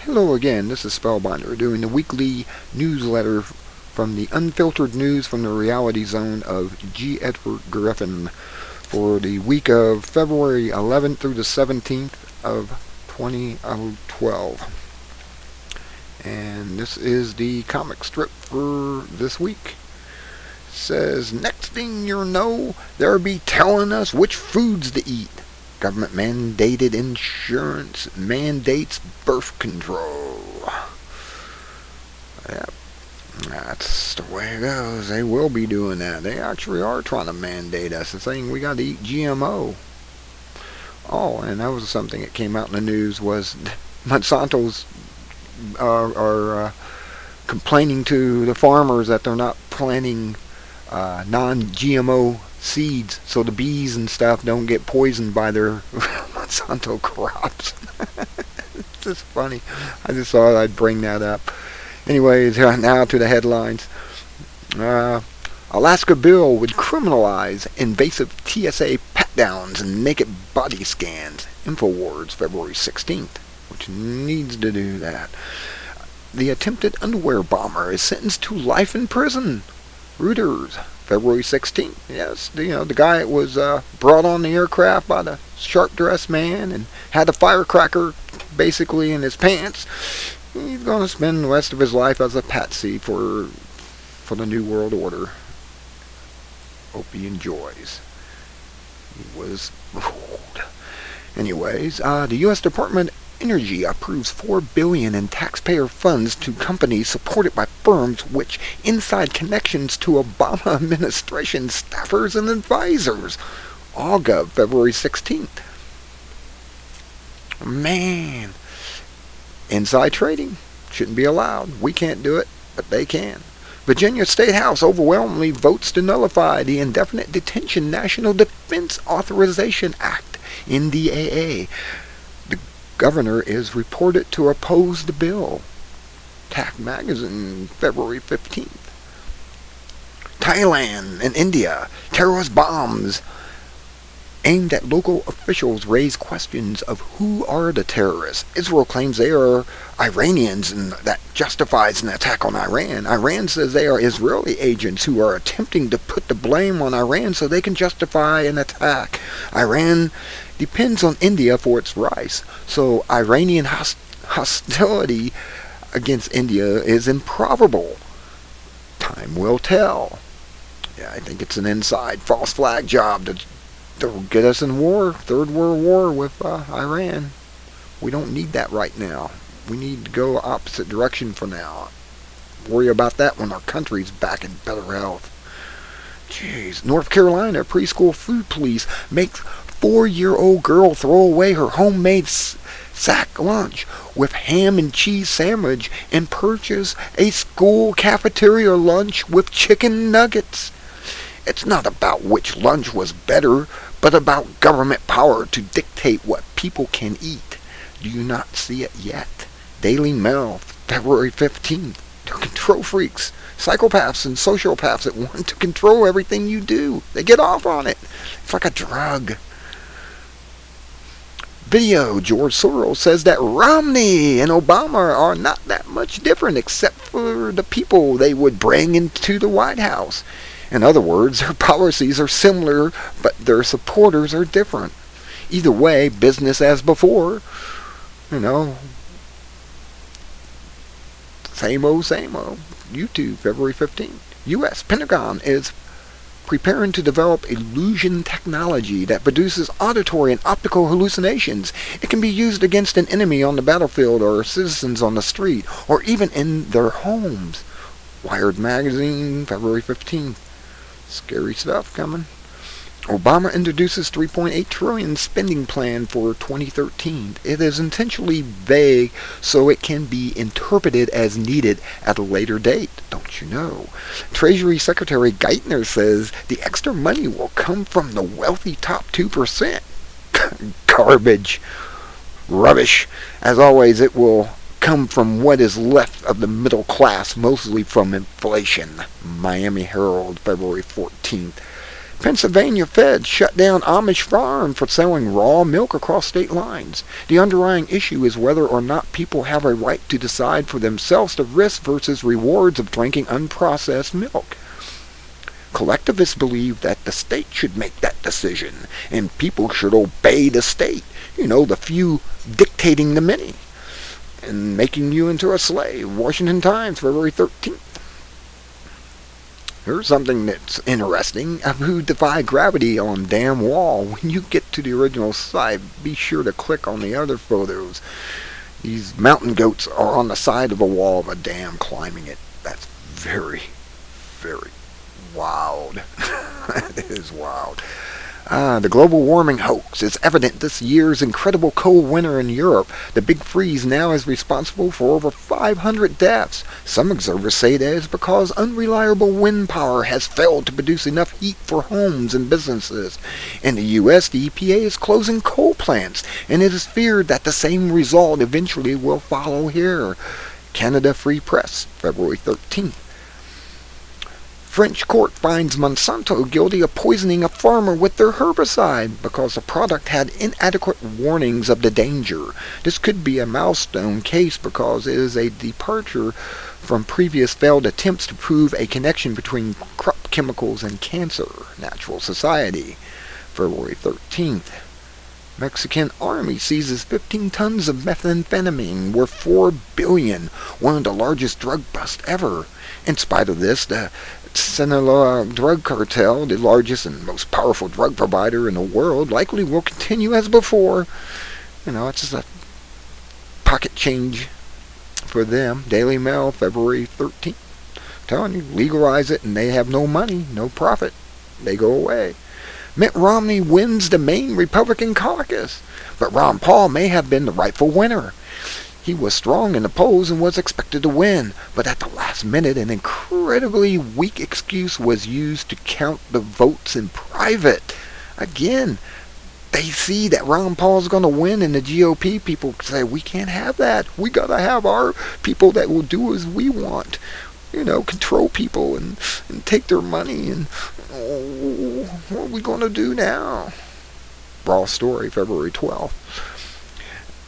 Hello again, this is Spellbinder doing the weekly newsletter from the Unfiltered News from the Reality Zone of G. Edward Griffin for the week of February 11th through the 17th of 2012. And this is the comic strip for this week. It says, next thing you know, they'll be telling us which foods to eat. Government mandated insurance mandates birth control. Yep, that's the way it goes. They will be doing that. They actually are trying to mandate us and saying we got to eat GMO. Oh, and that was something that came out in the news was Monsanto's are complaining to the farmers that they're not planting non-GMO seeds so the bees and stuff don't get poisoned by their Monsanto crops. It's just funny. I just thought I'd bring that up. Anyways, now to the headlines. Alaska bill would criminalize invasive TSA pat-downs and naked body scans. InfoWars, February 16th, which needs to do that. The attempted underwear bomber is sentenced to life in prison. Reuters, February 16th. Yes, the guy that was brought on the aircraft by the sharp-dressed man and had a firecracker basically in his pants. He's going to spend the rest of his life as a patsy for the New World Order. Hope he enjoys. He was ruled. Anyways, the U.S. Department of Energy approves $4 billion in taxpayer funds to companies supported by firms which inside connections to Obama administration staffers and advisors. AllGov, February 16th. Man, inside trading shouldn't be allowed. We can't do it, but they can. Virginia State House overwhelmingly votes to nullify the Indefinite Detention National Defense Authorization Act, NDAA. The governor is reported to oppose the bill. TAC Magazine, February 15th. Thailand and India, terrorist bombs aimed at local officials raise questions of who are the terrorists. Israel claims they are Iranians, and that justifies an attack on Iran. Iran says they are Israeli agents who are attempting to put the blame on Iran so they can justify an attack. Iran depends on India for its rice, so Iranian hostility against India is improbable. Time will tell. Yeah, I think it's an inside false flag job to get us in war, Third World War with Iran. We don't need that right now. We need to go opposite direction for now. Worry about that when our country's back in better health. Jeez. North Carolina preschool food police makes 4-year-old girl throw away her homemade sack lunch with ham and cheese sandwich and purchase a school cafeteria lunch with chicken nuggets. It's not about which lunch was better, but about government power to dictate what people can eat. Do you not see it yet? Daily Mail, February 15th. They're control freaks, psychopaths and sociopaths that want to control everything you do. They get off on it. It's like a drug. Video, George Soros says that Romney and Obama are not that much different except for the people they would bring into the White House. In other words, their policies are similar, but their supporters are different. Either way, business as before. Same old, same old. YouTube, February 15th. U.S. Pentagon is preparing to develop illusion technology that produces auditory and optical hallucinations. It can be used against an enemy on the battlefield or citizens on the street or even in their homes. Wired Magazine, February 15th. Scary stuff coming. Obama introduces $3.8 trillion spending plan for 2013. It is intentionally vague so it can be interpreted as needed at a later date. Don't you know? Treasury Secretary Geithner says the extra money will come from the wealthy top 2%. Garbage. Rubbish. As always, it will come from what is left of the middle class, mostly from inflation. Miami Herald, February 14th. Pennsylvania Fed shut down Amish farm for selling raw milk across state lines. The underlying issue is whether or not people have a right to decide for themselves the risks versus rewards of drinking unprocessed milk. Collectivists believe that the state should make that decision, and people should obey the state. The few dictating the many, and making you into a slave. Washington Times, February 13th. Here's something that's interesting. Who defy gravity on damn wall. When you get to the original site, be sure to click on the other photos. These mountain goats are on the side of a wall of a dam climbing it. That's very, very wild. It is wild. The global warming hoax is evident this year's incredible cold winter in Europe. The big freeze now is responsible for over 500 deaths. Some observers say that is because unreliable wind power has failed to produce enough heat for homes and businesses. In the U.S., the EPA is closing coal plants, and it is feared that the same result eventually will follow here. Canada Free Press, February 13th. French court finds Monsanto guilty of poisoning a farmer with their herbicide because the product had inadequate warnings of the danger. This could be a milestone case because it is a departure from previous failed attempts to prove a connection between crop chemicals and cancer. Natural Society, February 13th. Mexican Army seizes 15 tons of methamphetamine worth $4 billion, one of the largest drug busts ever. In spite of this, the Sinaloa drug cartel, the largest and most powerful drug provider in the world, likely will continue as before. It's just a pocket change for them. Daily Mail, February 13th. Telling you, legalize it and they have no money, no profit. They go away. Mitt Romney wins the Maine Republican caucus, but Ron Paul may have been the rightful winner. He was strong in the polls and was expected to win, but at the last minute an incredibly weak excuse was used to count the votes in private. Again, they see that Ron Paul's going to win, and the GOP people say, we can't have that. We got to have our people that will do as we want. Control people and take their money, and what are we going to do now? Raw Story, February 12th.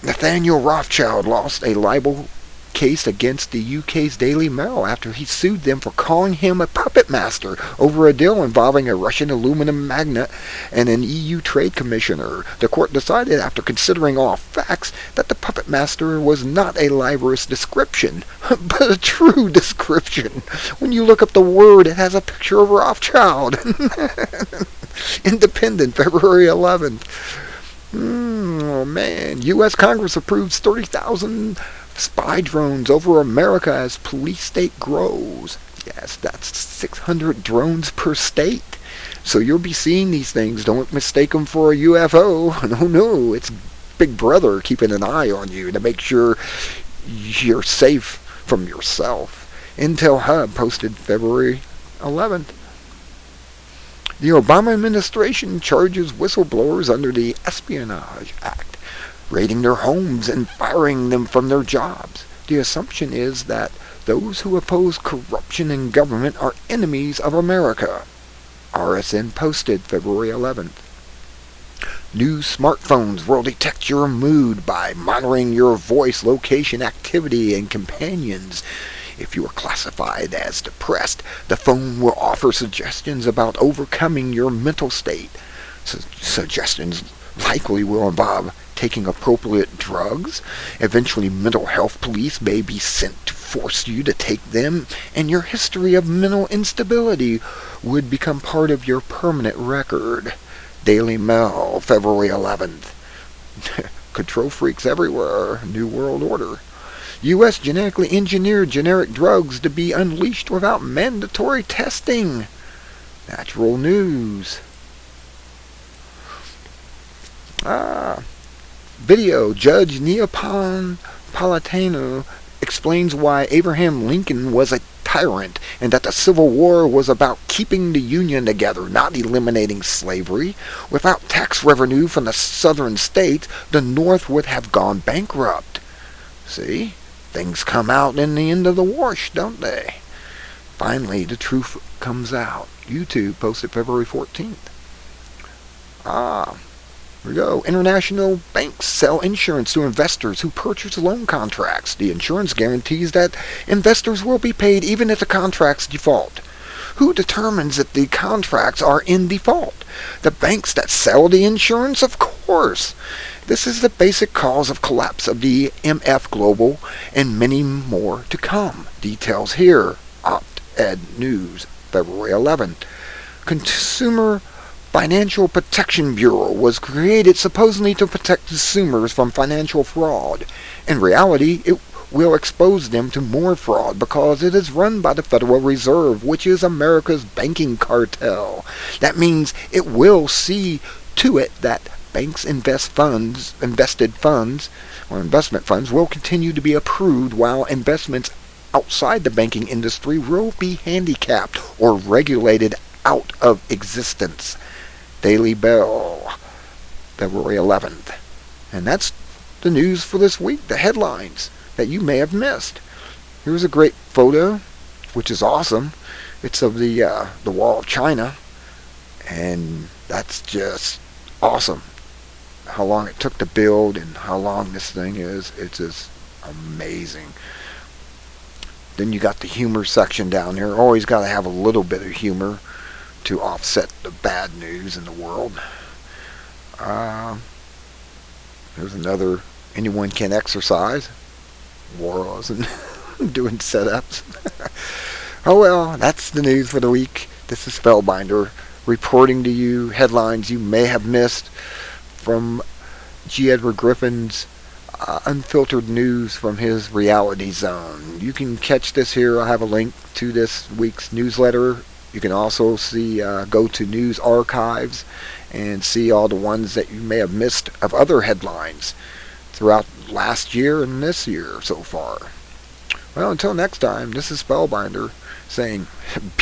Nathaniel Rothschild lost a libel case against the UK's Daily Mail after he sued them for calling him a puppet master over a deal involving a Russian aluminum magnate and an EU trade commissioner. The court decided, after considering all facts, that the puppet master was not a libelous description, but a true description. When you look up the word, it has a picture of Rothschild. Independent, February 11th. Oh man, U.S. Congress approves 30,000 spy drones over America as police state grows. Yes, that's 600 drones per state. So you'll be seeing these things. Don't mistake them for a UFO. No, it's Big Brother keeping an eye on you to make sure you're safe from yourself. Intel Hub posted February 11th. The Obama administration charges whistleblowers under the Espionage Act, raiding their homes and firing them from their jobs. The assumption is that those who oppose corruption in government are enemies of America. RSN posted February 11th. New smartphones will detect your mood by monitoring your voice, location, activity, and companions. If you are classified as depressed, the phone will offer suggestions about overcoming your mental state. Suggestions likely will involve taking appropriate drugs. Eventually, mental health police may be sent to force you to take them, and your history of mental instability would become part of your permanent record. Daily Mail, February 11th. Control freaks everywhere. New World Order. U.S. genetically engineered generic drugs to be unleashed without mandatory testing. Natural News. Video. Judge Neapolitano explains why Abraham Lincoln was a tyrant and that the Civil War was about keeping the Union together, not eliminating slavery. Without tax revenue from the southern states, the North would have gone bankrupt. See? Things come out in the end of the wash, don't they? Finally, the truth comes out. YouTube posted February 14th. Here we go. International banks sell insurance to investors who purchase loan contracts. The insurance guarantees that investors will be paid even if the contracts default. Who determines if the contracts are in default? The banks that sell the insurance, of course. This is the basic cause of collapse of the MF Global and many more to come. Details here. Op-Ed News, February 11th. Consumer Financial Protection Bureau was created supposedly to protect consumers from financial fraud. In reality, it will expose them to more fraud because it is run by the Federal Reserve, which is America's banking cartel. That means it will see to it that banks' invested funds, or investment funds, will continue to be approved while investments outside the banking industry will be handicapped or regulated out of existence. Daily Bell, February 11th. And that's the news for this week, the headlines that you may have missed. Here's a great photo, which is awesome. It's of the Wall of China, and that's just awesome. How long it took to build and how long this thing is, it's just amazing. Then you got the humor section down there. Always got to have a little bit of humor to offset the bad news in the world. There's another, anyone can exercise. Wars and doing setups. Oh well, that's the news for the week. This is Spellbinder reporting to you headlines you may have missed from G. Edward Griffin's Unfiltered News from his Reality Zone. You can catch this here. I have a link to this week's newsletter. You can also see, go to news archives and see all the ones that you may have missed of other headlines throughout last year and this year so far. Well, until next time, this is Spellbinder saying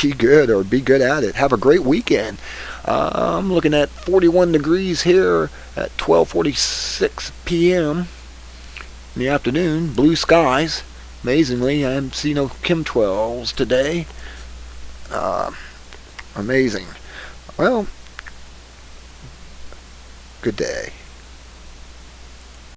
be good or be good at it. Have a great weekend. I'm looking at 41 degrees here at 12:46 p.m. in the afternoon. Blue skies. Amazingly, I haven't seen no chemtrails today. Amazing. Well, good day.